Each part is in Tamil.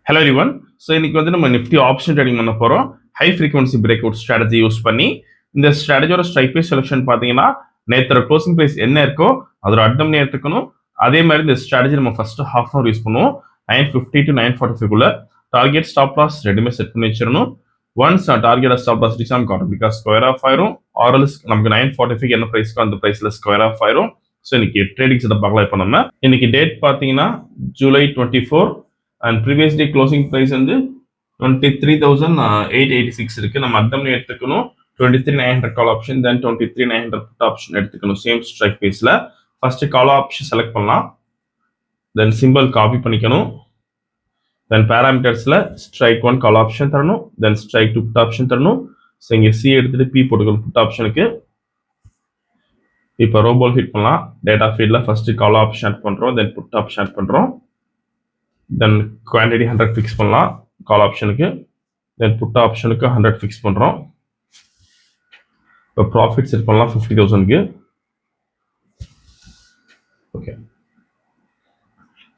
Hello everyone. So இன்னைக்கு வந்து நம்ம நிஃப்டி ஆப்ஷன் ட்ரேடிங் பண்ண போறோம். High frequency break out strategy use பண்ணி இந்த ஸ்ட்ராட்டஜியோட ஸ்ட்ரைக் ப்ரைஸ் செலக்ஷன் பார்த்தீங்கன்னா நேத்தோட க்ளோசிங் ப்ரைஸ் என்ன இருக்கோ அதோட அட்டம் எடுத்துக்கணும். அதே மாதிரி இந்த ஸ்ட்ராட்டஜி நம்ம ஃபர்ஸ்ட் ஹாஃப் அன் யூஸ் பண்ணுவோம். 9:50 to 9:45 குள்ள target stop loss ready set பண்ணி வச்சிரணும். Once target stop loss reach ஆகும் பிகாஸ் ஸ்கொயர் ஆஃப் ஆயிரும். ஆர்எல்ஸ் நமக்கு 9:45 என்ன ப்ரைஸ்க்கோ அந்த ப்ரைஸ்ல ஸ்கொயர் ஆஃப் ஆயிரும். ஸோ இன்னைக்கு ட்ரேடிங் செட்டப் பார்க்கலாம். இப்போ நம்ம இன்னைக்கு டேட் பார்த்தீங்கன்னா July 24 and previous day closing price வந்து 23,886 இருக்கு. நம்ம அட்டம் எடுத்துக்கணும். 23,900 call option then 23,900 put option எடுத்துக்கணும். சேம் ஸ்ட்ரைக் ப்ரைஸ்ல ஃபர்ஸ்ட் கால் ஆப்ஷன் செலக்ட் பண்ணலாம். தென் சிம்பிள் காப்பி பண்ணிக்கணும். தென் பேராமீட்டர்ஸ்ல ஸ்ட்ரைக் 1 கால் ஆப்ஷன் தரணும். தென் ஸ்ட்ரைக் 2 புட் ஆப்ஷன் தரணும். ஸோ இங்கே சி எடுத்துட்டு பி போட்டுக்கணும் புட் ஆப்ஷனுக்கு. இப்போ ரோபோல் ஹிட் பண்ணலாம். டேட்டா ஃபீல்ட்ல ஃபர்ஸ்ட் கால் ஆப்ஷன் ஆட் பண்றோம். தென் புட் ஆப்ஷன் ஆட் பண்றோம். தென் குவான்டிட்டி 100 ஃபிக்ஸ் பண்ணலாம் கால் ஆப்ஷனுக்கு. தென் புட் ஆப்ஷனுக்கு 100 ஃபிக்ஸ் பண்ணுறோம். இப்போ ப்ராஃபிட் செட் பண்ணலாம் 50,000க்கு. ஓகே,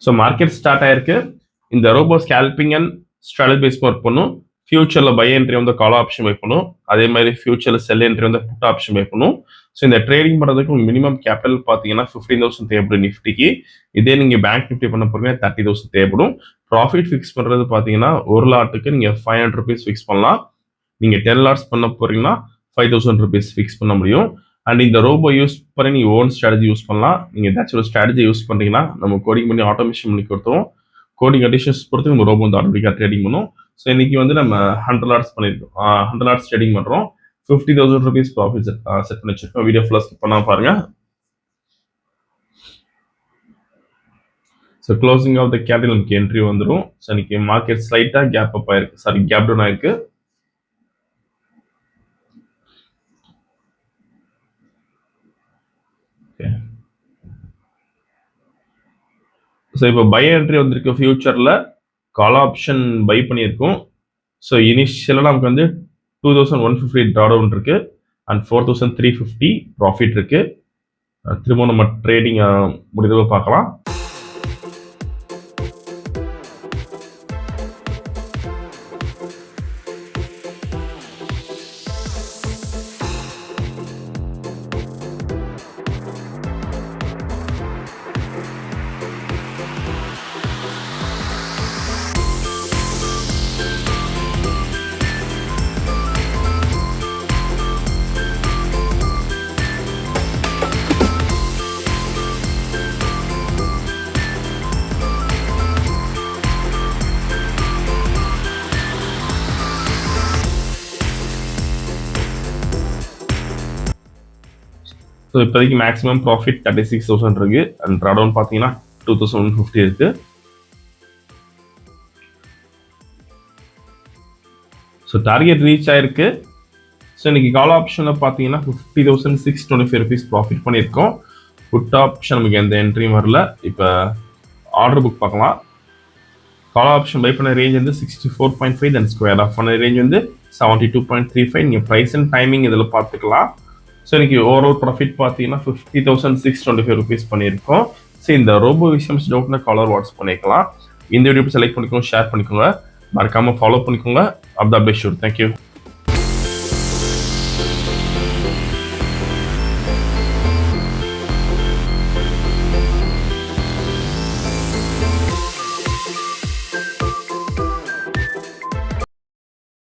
ஸோ மார்க்கெட் ஸ்டார்ட் ஆயிருக்கு. இந்த robo scalping and strategy base work பண்ணும். ஃபியூச்சரில் பை என்ட்ரி வந்து கால் ஆப்ஷன் பை பண்ணும். அதே மாதிரி ஃபியூச்சரில் செல் என்ட்ரி வந்து புட் ஆப்ஷன் பை பண்ணும். ஸோ இந்த ட்ரேடிங் பண்ணுறதுக்கு மினிமம் கேபிட்டல் பார்த்தீங்கன்னா 15,000 தேவைப்படும் நிஃப்டிக்கு. இதே நீங்கள் பேங்க் நிஃப்டி பண்ண போறீங்க 30,000 தேவைப்படும். ப்ராஃபிட் ஃபிக்ஸ் பண்ணுறது பார்த்தீங்கன்னா ஒரு லாட்டுக்கு நீங்கள் 500 rupees ஃபிக்ஸ் பண்ணலாம். நீங்கள் 10 lots பண்ண போறீங்கன்னா 5,000 rupees ஃபிக்ஸ் பண்ண முடியும். அண்ட் இந்த ரோபோ யூஸ் பண்ணி நீங்கள் ஓன் ஸ்ட்ராட்டஜி யூஸ் பண்ணலாம். நீங்கள் ஏதாச்சும் ஒரு ஸ்ட்ராட்டஜி யூஸ் பண்ணுறீங்கன்னா நம்ம கோடிங் பண்ணி ஆட்டோமேஷன் பண்ணி கொடுத்துரும். கோடிங் கண்டிஷன்ஸ் பொறுத்து நம்ம ரோபோ வந்து ஆட்டோமேட்டிக்காக ட்ரேடிங் பண்ணும். ஸோ இன்னைக்கு வந்து நம்ம 100 lots பண்ணியிருக்கோம். 100 lots ட்ரேடிங் பண்ணுறோம். 50,000 rupees ப்ராஃபிட் செட் பண்ணி வச்சிருக்கோம். வீடியோ ஃபுல்லாக ஸ்கிப் பண்ணாம பாருங்க. So closing of the candle நமக்கு என்ட்ரி வந்துடும். ஸோ இன்னைக்கு மார்க்கெட் ஸ்லைட்டாக கேப் அப் ஆயிருக்கு, சாரி கேப் டவுன் ஆயிருக்கு. ஸோ இப்போ பை என்ட்ரி வந்திருக்கு. ஃபியூச்சரில் கால் ஆப்ஷன் பை பண்ணியிருக்கோம். ஸோ இனிஷியலாக நமக்கு வந்து 2,150 ட்ரா டவுன் இருக்கு அண்ட் 4,350 ப்ராஃபிட் இருக்கு. திரும்ப நம்ம ட்ரேடிங் முடிவு பார்க்கலாம். ஸோ இப்போதைக்கு மேக்ஸிமம் ப்ராஃபிட் 36,000 இருக்கு அண்ட் ட்ரா டவுன் பார்த்தீங்கன்னா 2,150 இருக்கு. ஸோ டார்கெட் ரீச் ஆயிருக்கு. ஸோ இன்னைக்கு கால் ஆப்ஷனில் பார்த்தீங்கன்னா 50,625 rupees ப்ராஃபிட் பண்ணியிருக்கோம். புட் ஆப்ஷன் நமக்கு எந்த என்ட்ரியும் வரல. இப்போ ஆர்டர் புக் பார்க்கலாம். கால் ஆப்ஷன் பை பண்ண ரேஞ்ச் வந்து 64.5, தென் ஸ்கொயர் ஆஃப் பண்ண ரேஞ்ச் வந்து 72.35. நீங்கள் ப்ரைஸ் அண்ட் டைமிங் இதில் பார்த்துக்கலாம். ஸோ இன்னைக்கு ஓவரால் ப்ராஃபிட் பார்த்தீங்கன்னா 50,625 rupees பண்ணியிருக்கோம். ஸோ இந்த ரோபோ விஷயம் டவுட்னா காலர் வாட்ஸ் பண்ணிக்கலாம். இந்த வீடியோ செலக்ட் பண்ணிக்கோங்க, ஷேர் பண்ணிக்கோங்க, மறக்காம ஃபாலோ பண்ணிக்கோங்க. அப்தா பெஸ்ட். தேங்க்யூ.